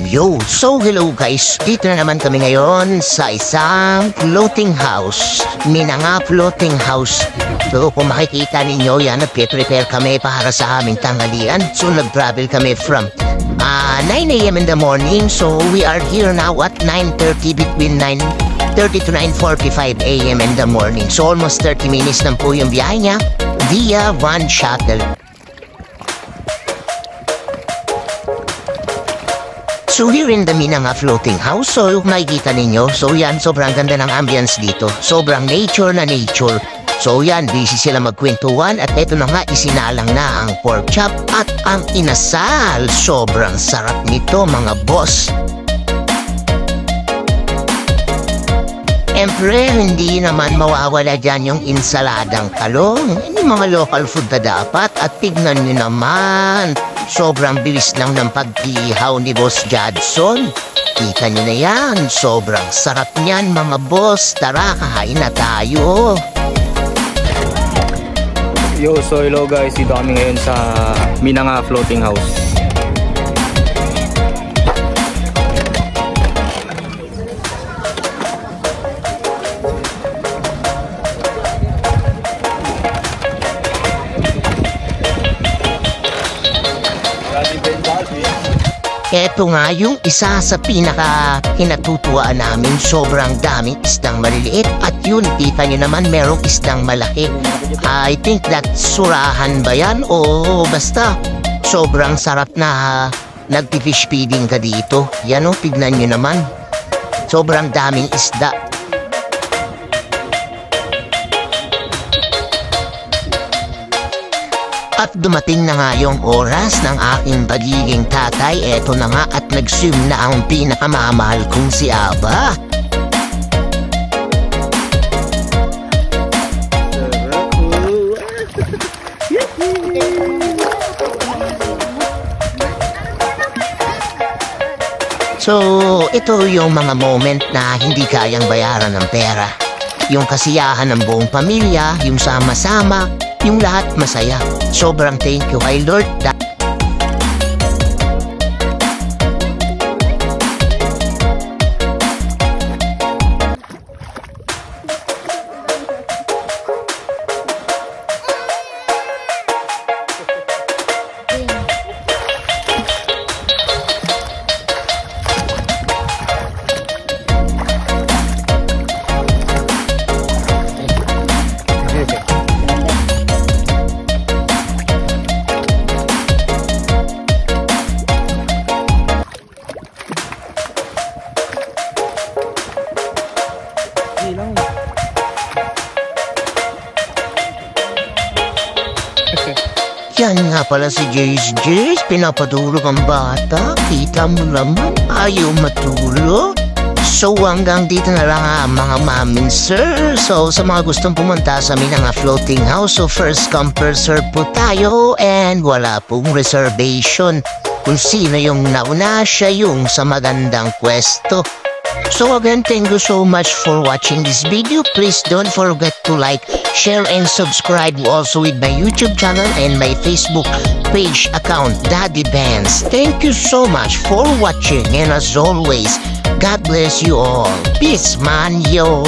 Yo, so hello guys, dito na naman kami ngayon sa isang floating house. Minanga floating house. So kung makikita ninyo yan, nag-prepare kami para sa aming tanghalian. So nag-travel kami from 9 a.m. in the morning. So we are here now at 9:30, between 9:30 to 9:45 a.m. in the morning. So almost 30 minutes lang po yung biyahe niya via van shuttle. So here in the Minanga floating house, so makikita ninyo, so yan, sobrang ganda ng ambience dito. Sobrang nature na nature. So yan, busy sila magkwentuhan at eto na nga, isinalang na ang pork chop at ang inasal. Sobrang sarap nito mga boss. Siyempre, hindi naman mawawala dyan yung insaladang talong. Yung mga local food na dapat. At tignan nyo naman, sobrang bilis lang ng pag-ihaw ni Boss Jadson. Kita nyo na yan, sobrang sarap niyan mga boss. Tara, kahain na tayo. Yo, so hello guys, dito kami ngayon sa Minanga Floating House. Eto nga yung isa sa pinaka-kinatutuwaan namin. Sobrang daming isdang maliliit. At yun, kita nyo naman merong isdang malaki. I think that surahan ba yan? O basta sobrang sarap na nagpi-fish feeding ka dito. Yan o, tignan nyo naman. Sobrang daming isda. At dumating na nga yung oras ng aking pagiging tatay. Eto na nga at nag-swim na ang pinakamamahal kong si Aba. So, ito yung mga moment na hindi kayang bayaran ng pera. Yung kasiyahan ng buong pamilya, yung sama-sama, yung lahat masaya. Sobrang thank you kay Lord. Yan nga pala si Jace, pinapadulog ang bata. Kita mo naman, ayaw matulog. So hanggang dito na lang mga maming sir. So sa mga gustong pumunta sa Minanga floating house, so first come first serve po tayo. And wala pong reservation. Kung sino yung nauna, siya yung sa magandang pwesto. So again, thank you so much for watching this video. Please don't forget to like, share, and subscribe also with my YouTube channel and my Facebook page account, Daddy Benz. Thank you so much for watching, and as always, God bless you all. Peace man, yo!